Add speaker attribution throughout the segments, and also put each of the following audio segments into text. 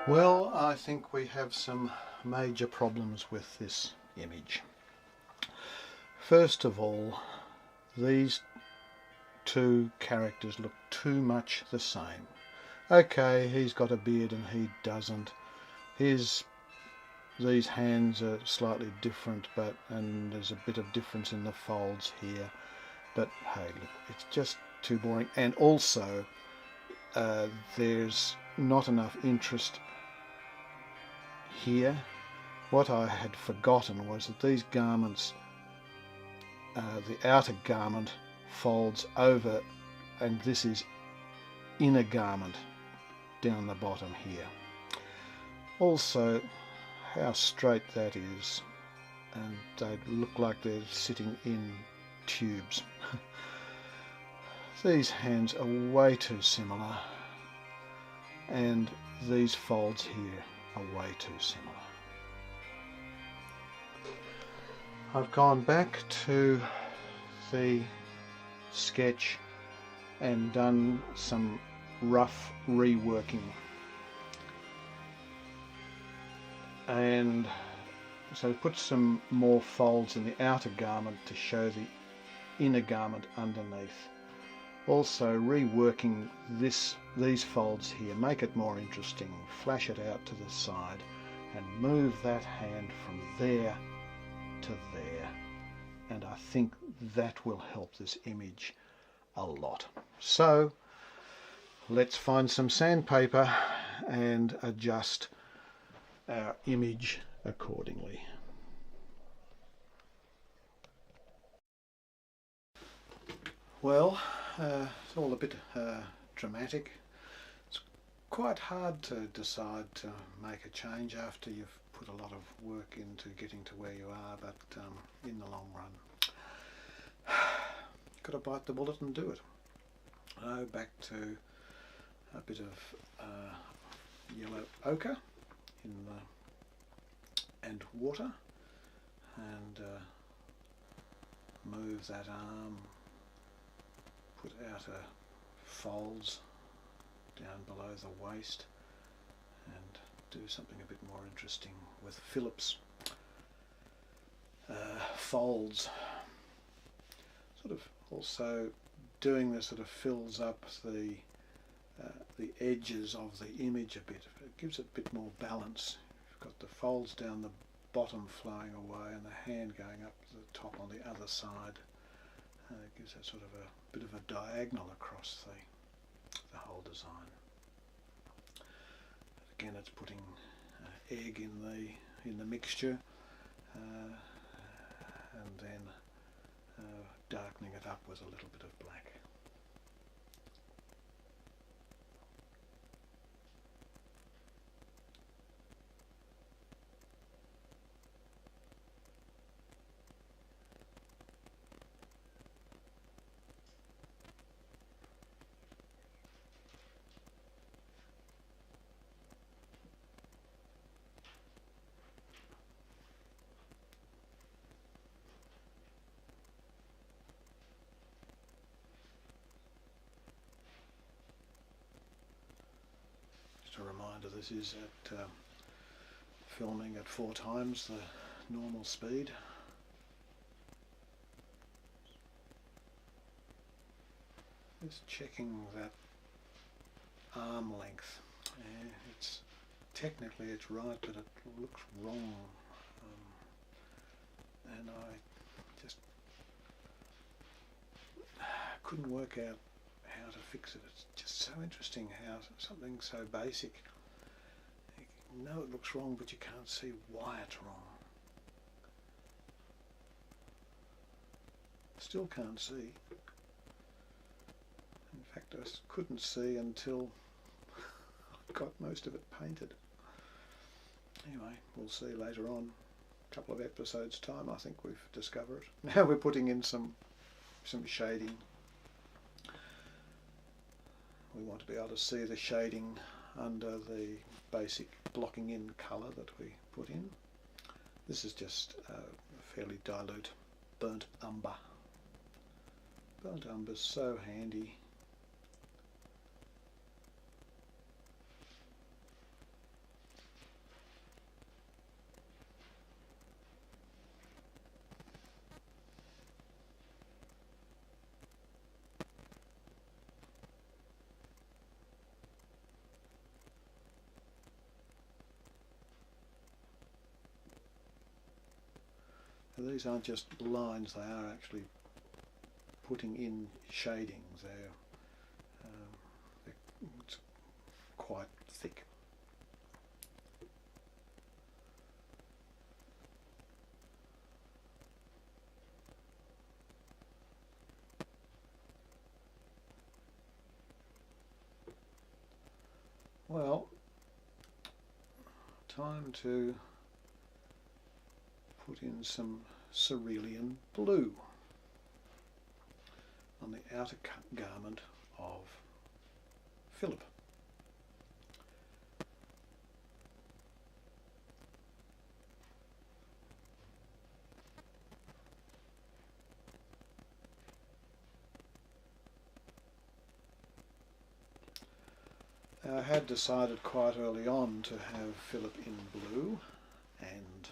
Speaker 1: Well, I think we have some major problems with this image. First of all, these two characters look too much the same. Okay, he's got a beard and he doesn't. These hands are slightly different, and there's a bit of difference in the folds here. But hey, look, it's just too boring. And also, there's not enough interest here. What I had forgotten was that these garments, the outer garment folds over, and this is inner garment down the bottom here. Also, how straight that is, and they look like they're sitting in tubes. These hands are way too similar, and these folds here are way too similar. I've gone back to the sketch and done some rough reworking, and so put some more folds in the outer garment to show the inner garment underneath. Also reworking these folds here, make it more interesting, flash it out to the side and move that hand from there to there, and I think that will help this image a lot. So let's find some sandpaper and adjust our image accordingly. Well, it's all a bit dramatic. It's quite hard to decide to make a change after you've put a lot of work into getting to where you are, but in the long run, got to bite the bullet and do it. Back to a bit of yellow ochre and water, and move that arm, put outer folds down below the waist, and do something a bit more interesting with Phillips folds. Sort of also doing this sort of fills up the edges of the image a bit. It gives it a bit more balance. You've got the folds down the bottom flowing away and the hand going up to the top on the other side. It gives that sort of a bit of a diagonal across the whole design. Again, it's putting egg in the mixture, and then darkening it up with a little bit of black. A reminder, this is at filming at 4 times the normal speed. Just checking that arm length. It's technically it's right, but it looks wrong, and I just couldn't work out how to fix it. It's just so interesting how something so basic, you know it looks wrong, but you can't see why it's wrong. Still can't see. In fact, I couldn't see until I got most of it painted. Anyway, we'll see later on. A couple of episodes time, I think we've discovered it. Now we're putting in some shading. We want to be able to see the shading under the basic blocking in colour that we put in. This is just a fairly dilute burnt umber. Burnt umber is so handy. Now, these aren't just lines, they are actually putting in shadings. It's quite thick. Well, time to put in some cerulean blue on the outer garment of Philip. I had decided quite early on to have Philip in blue and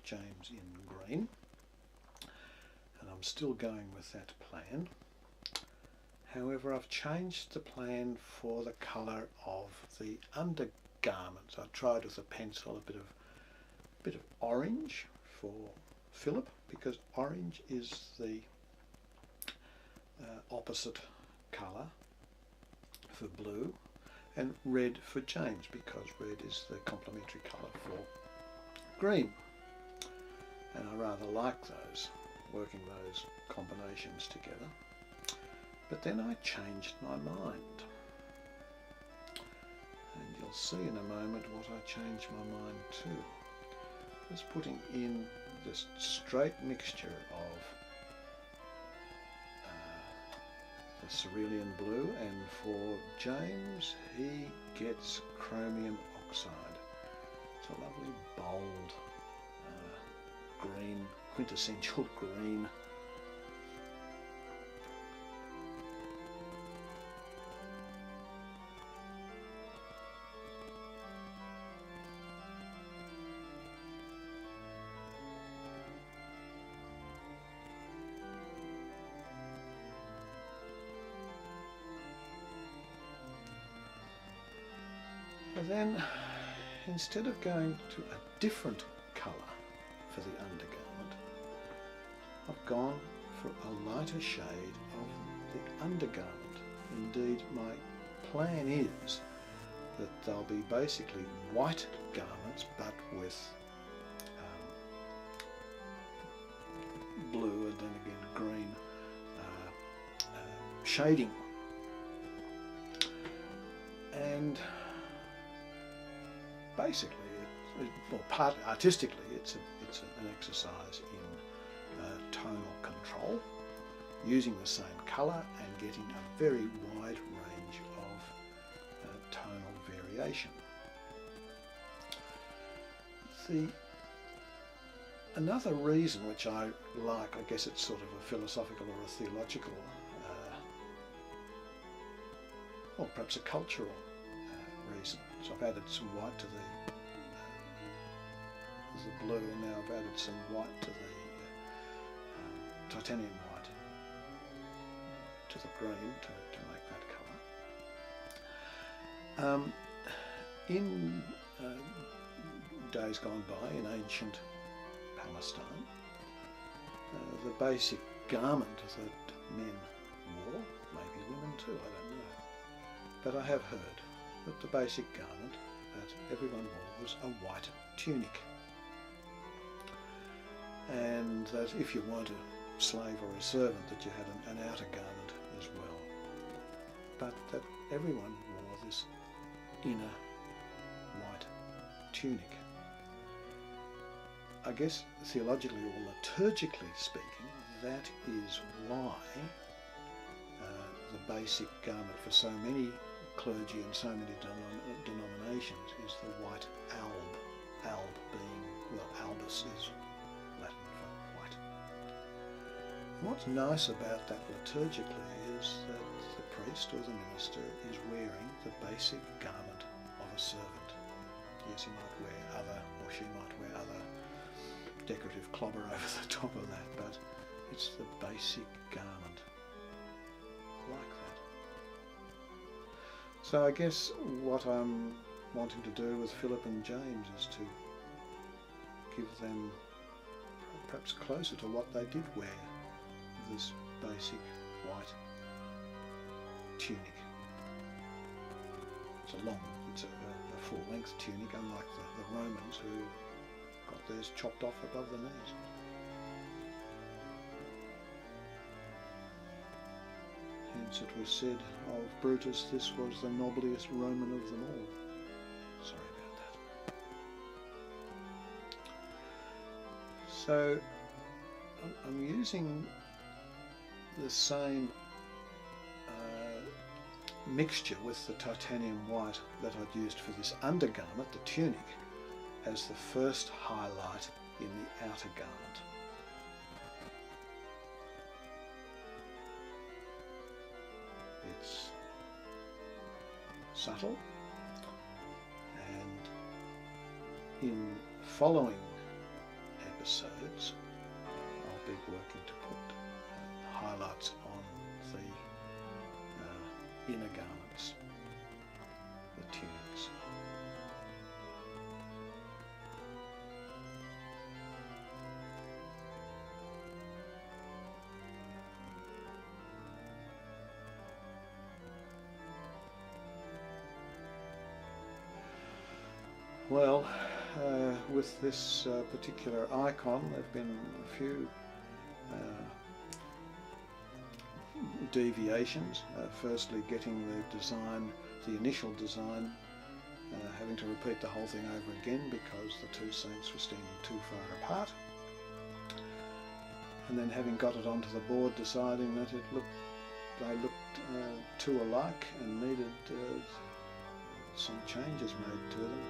Speaker 1: James in green, and I'm still going with that plan. However, I've changed the plan for the colour of the undergarments. I tried with a pencil a bit of orange for Philip, because orange is the opposite colour for blue, and red for James, because red is the complementary colour for green. And I rather like those, working those combinations together. But then I changed my mind. And you'll see in a moment what I changed my mind to. Just putting in this straight mixture of the cerulean blue, and for James he gets chromium oxide. It's a lovely bold green, quintessential green. And then, instead of going to a different colour for the undergarment, I've gone for a lighter shade of the undergarment. Indeed, my plan is that they'll be basically white garments, but with blue and then again green shading. And basically, well, part artistically, it's an exercise in tonal control, using the same colour and getting a very wide range of tonal variation. Another reason which I like, I guess it's sort of a philosophical or a theological, or perhaps a cultural reason. So I've added some white to the blue, and now I've added some white to the titanium white to the green to make that colour. In days gone by, in ancient Palestine, the basic garment that men wore, maybe women too, I don't know, but I have heard that the basic garment that everyone wore was a white tunic, and that if you weren't a slave or a servant, that you had an outer garment as well, but that everyone wore this inner white tunic. I guess theologically or liturgically speaking, that is why the basic garment for so many clergy and so many denominations is the white alb. Alb being, well, albus is Latin for white. What's nice about that liturgically is that the priest or the minister is wearing the basic garment of a servant. Yes, he might wear other, or she might wear other decorative clobber over the top of that, but it's the basic garment like that. So I guess what I'm wanting to do with Philip and James is to give them perhaps closer to what they did wear, this basic white tunic. It's a full-length tunic, unlike the Romans who got theirs chopped off above the knees. Hence it was said of Brutus, this was the nobliest Roman of them all. Sorry about that. So I'm using the same mixture with the titanium white that I'd used for this undergarment, the tunic, as the first highlight in the outer garment. It's subtle, and in following episodes I'll be working to put highlights on the inner garments, the tunics. Well, with this particular icon, there have been a few deviations. Firstly, getting the design, the initial design, having to repeat the whole thing over again because the two saints were standing too far apart, and then having got it onto the board, deciding that they looked too alike and needed some changes made to them.